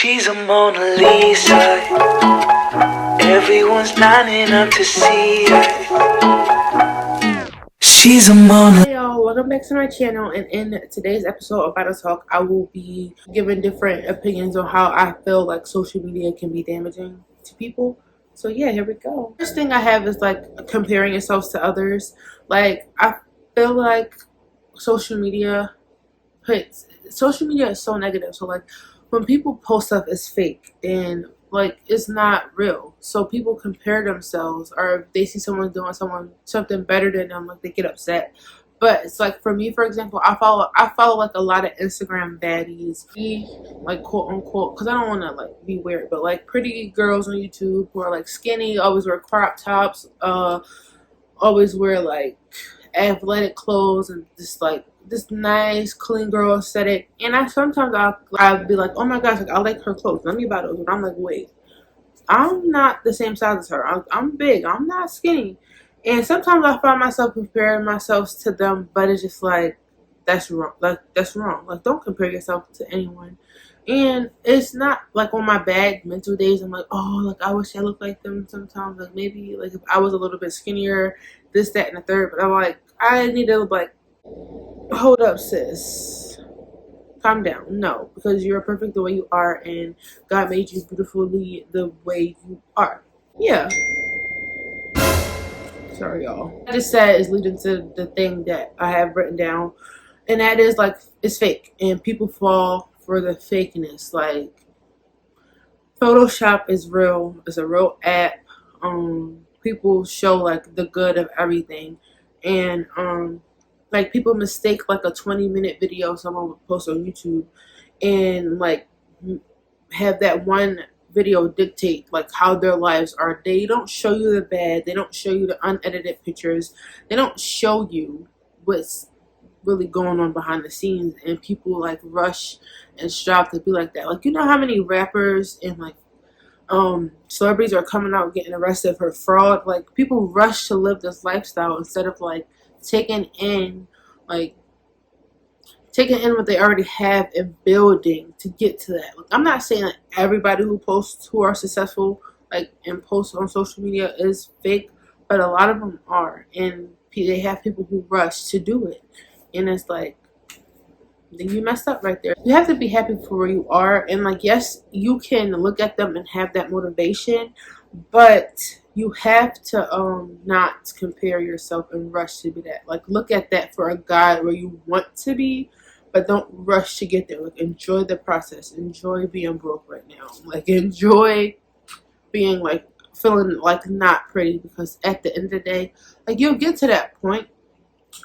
She's a Mona Lisa. Everyone's lining up to see her. She's a Mona. Hey y'all, welcome back to my channel, and in today's episode of Battle Talk, I will be giving different opinions on how I feel like social media can be damaging to people. So yeah, here we go. First thing I have is like comparing yourselves to others. Like I feel like social media is so negative. So like when people post stuff, it's fake and like it's not real. So people compare themselves, or if they see someone doing something better than them, like they get upset. But it's like for me, for example, I follow like a lot of Instagram baddies, like quote unquote, because I don't want to like be weird, but like pretty girls on YouTube who are like skinny, always wear crop tops, always wear like athletic clothes and just like this nice clean girl aesthetic. And I'll be like, oh my gosh, like I like her clothes, let me buy those. And I'm like, wait, I'm not the same size as her. I'm big, I'm not skinny. And sometimes I find myself comparing myself to them, but it's just like that's wrong. Like that's wrong. Like don't compare yourself to anyone. And it's not like on my bad mental days I'm like, oh, like I wish I looked like them sometimes. Like maybe like if I was a little bit skinnier, this, that, and the third. But I'm like, I need to like, hold up, sis. Calm down. No, because you're perfect the way you are, and God made you beautifully the way you are. Yeah. Sorry, y'all. I just said is leading to the thing that I have written down, and that is like it's fake, and people fall for the fakeness. Like Photoshop is real. It's a real app. People show like the good of everything, and like people mistake like a 20-minute video someone would post on YouTube, and like have that one video dictate like how their lives are. They don't show you the bad. They don't show you the unedited pictures. They don't show you what's really going on behind the scenes, and people like rush and strive to be like that. Like, you know how many rappers and like celebrities are coming out getting arrested for fraud? Like people rush to live this lifestyle instead of like taking in like what they already have and building to get to that. Like, I'm not saying that everybody who posts who are successful like and posts on social media is fake, but a lot of them are, and they have people who rush to do it, and it's like, then you messed up right there. You have to be happy for where you are, and like yes, you can look at them and have that motivation, but you have to not compare yourself and rush to be that. Like look at that for a guide where you want to be, but don't rush to get there. Like enjoy the process. Enjoy being broke right now. Like enjoy being like feeling like not pretty, because at the end of the day, like you'll get to that point,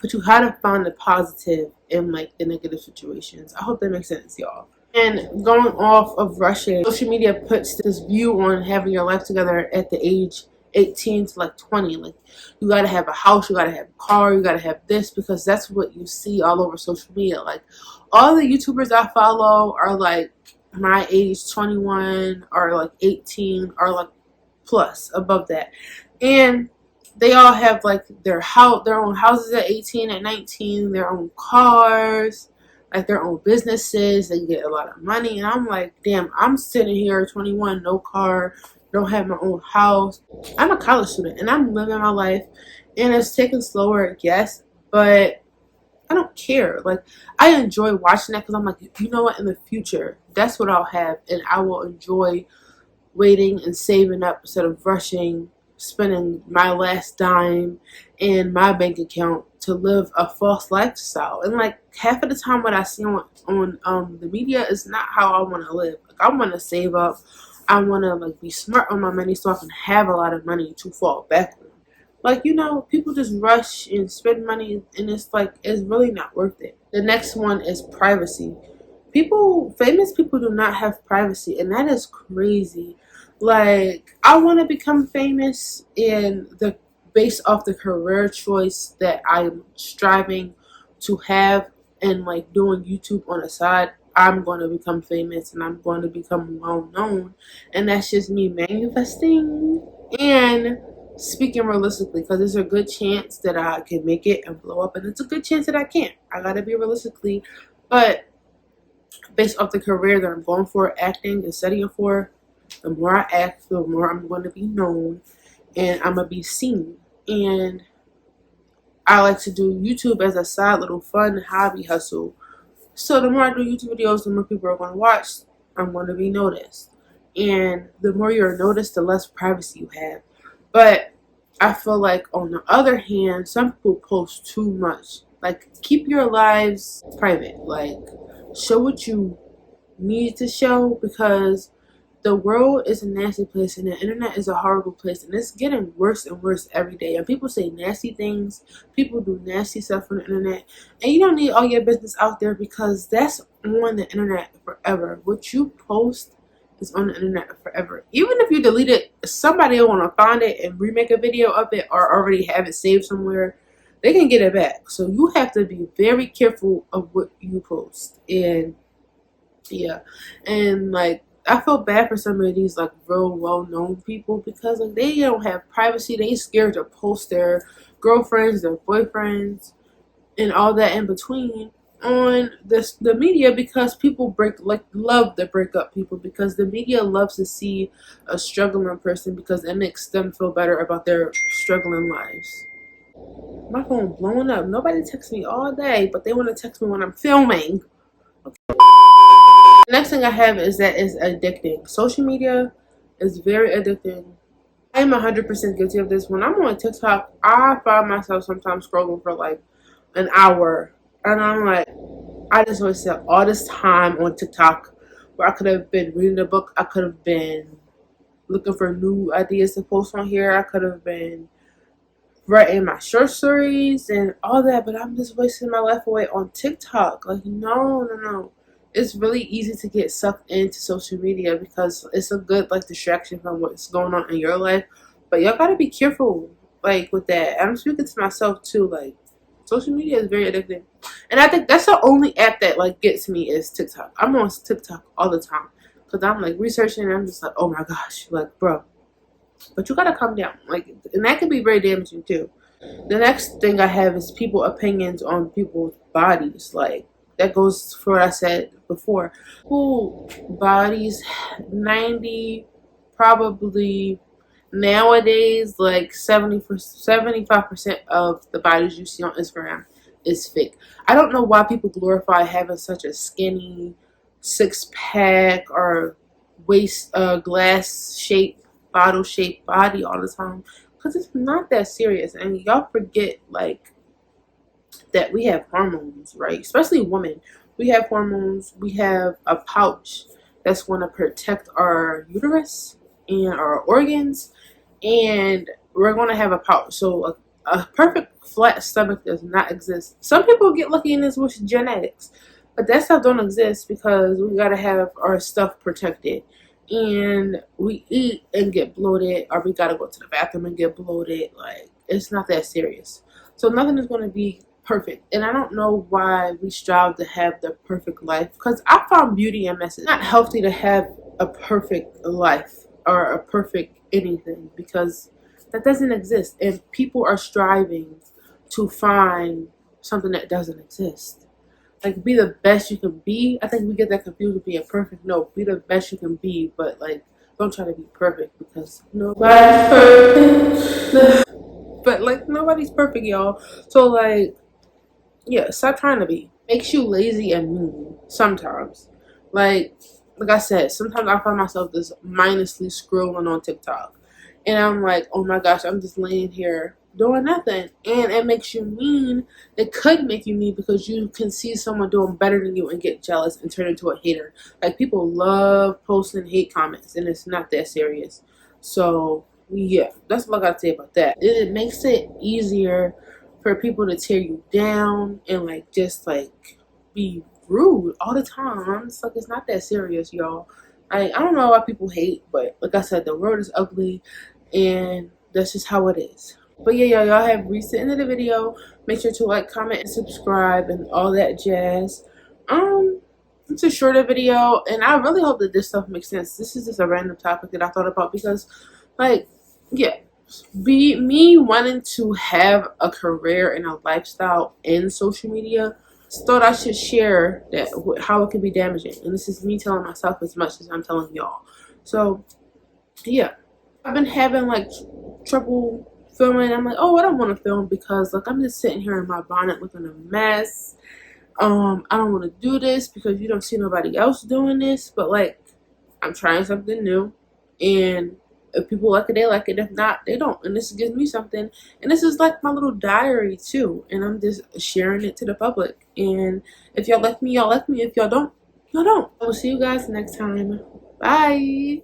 but you gotta find the positive in like the negative situations. I hope that makes sense, y'all. And going off of rushing, social media puts this view on having your life together at the age 18 to like 20. Like you gotta have a house, you gotta have a car, you gotta have this, because that's what you see all over social media. Like all the YouTubers I follow are like my age, 21 or like 18 or like plus above that, and they all have like their own houses at 18, at 19, their own cars, like their own businesses. They get a lot of money, and I'm like, damn, I'm sitting here 21, no car, don't have my own house. I'm a college student and I'm living my life, and it's taking slower, yes, but I don't care. Like I enjoy watching that, because I'm like, you know what, in the future that's what I'll have, and I will enjoy waiting and saving up instead of rushing, spending my last dime in my bank account to live a false lifestyle. And like half of the time what I see on the media is not how I want to live. Like I want to save up, I want to like be smart on my money so I can have a lot of money to fall back on. Like, you know, people just rush and spend money, and it's like it's really not worth it. The next one is privacy. Famous people do not have privacy, and that is crazy. Like I want to become famous, and based off the career choice that I'm striving to have, and like doing YouTube on the side, I'm going to become famous and I'm going to become well known, and that's just me manifesting and speaking realistically, because there's a good chance that I can make it and blow up, and it's a good chance that I can't. I gotta be realistically, but based off the career that I'm going for, acting and studying for. The more I act, the more I'm going to be known and I'm going to be seen. And I like to do YouTube as a side little fun hobby hustle. So the more I do YouTube videos, the more people are going to watch. I'm going to be noticed. And the more you're noticed, the less privacy you have. But I feel like on the other hand, some people post too much. Like, keep your lives private. Like, show what you need to show, because the world is a nasty place and the internet is a horrible place, and it's getting worse and worse every day. And people say nasty things, people do nasty stuff on the internet, and you don't need all your business out there, because that's on the internet forever. What you post is on the internet forever. Even if you delete it, somebody will want to find it and remake a video of it, or already have it saved somewhere. They can get it back. So you have to be very careful of what you post. And yeah, and like, I feel bad for some of these like real well-known people, because like they don't have privacy. They scared to post their girlfriends, their boyfriends, and all that in between on the media, because people love to break up people, because the media loves to see a struggling person, because it makes them feel better about their struggling lives. My phone blowing up. Nobody texts me all day, but they want to text me when I'm filming. The next thing I have is that it's addicting. Social media is very addicting. I am 100% guilty of this. When I'm on TikTok, I find myself sometimes scrolling for like an hour. And I'm like, I just wasted all this time on TikTok, where I could have been reading a book. I could have been looking for new ideas to post on here. I could have been writing my short stories and all that, but I'm just wasting my life away on TikTok. Like, no. It's really easy to get sucked into social media, because it's a good like distraction from what's going on in your life. But y'all gotta be careful like with that. I'm speaking to myself too. Like, social media is very addictive, and I think that's the only app that like gets me is TikTok. I'm on TikTok all the time, because I'm like researching and I'm just like, oh my gosh, like, bro. But you gotta calm down, like, and that can be very damaging too. The next thing I have is people opinions on people's bodies. Like, that goes for what I said before. People bodies, 90, probably nowadays, like 75% of the bodies you see on Instagram is fake. I don't know why people glorify having such a skinny six-pack or waist glass shape, bottle shaped body all the time, because it's not that serious. And y'all forget like that we have hormones, right? Especially women, we have hormones. We have a pouch that's going to protect our uterus and our organs, and we're going to have a pouch. So a perfect flat stomach does not exist. Some people get lucky in this with genetics, but that stuff don't exist, because we got to have our stuff protected. And we eat and get bloated, or we got to go to the bathroom and get bloated. Like, it's not that serious. So nothing is going to be perfect. And I don't know why we strive to have the perfect life, because I found beauty in messes. It's not healthy to have a perfect life or a perfect anything, because that doesn't exist, and people are striving to find something that doesn't exist. Like, be the best you can be. I think we get that confused with being perfect. No, be the best you can be, but like, don't try to be perfect, because nobody's perfect. But like, nobody's perfect, y'all. So like, yeah, stop trying to be. Makes you lazy and mean sometimes. Like I said, sometimes I find myself just mindlessly scrolling on TikTok, and I'm like, oh my gosh, I'm just laying here doing nothing, and it makes you mean. It could make you mean, because you can see someone doing better than you and get jealous and turn into a hater. Like, people love posting hate comments, and it's not that serious. So yeah, that's what I gotta say about that. It makes it easier for people to tear you down and like just like be rude all the time. It's like, it's not that serious, y'all. I don't know why people hate, but like I said, the world is ugly, and that's just how it is. But yeah, y'all have reached the end of the video. Make sure to like, comment, and subscribe, and all that jazz. It's a shorter video, and I really hope that this stuff makes sense. This is just a random topic that I thought about, because like, yeah, me wanting to have a career and a lifestyle in social media thought I should share that how it can be damaging. And this is me telling myself as much as I'm telling y'all. So yeah, I've been having like trouble filming. I'm like, oh, I don't want to film because like I'm just sitting here in my bonnet looking a mess. I don't want to do this because you don't see nobody else doing this, but like I'm trying something new, and if people like it, they like it. If not, they don't. And this gives me something, and this is like my little diary too, and I'm just sharing it to the public. And if y'all like me, y'all like me. If y'all don't, y'all don't. I will see you guys next time. Bye.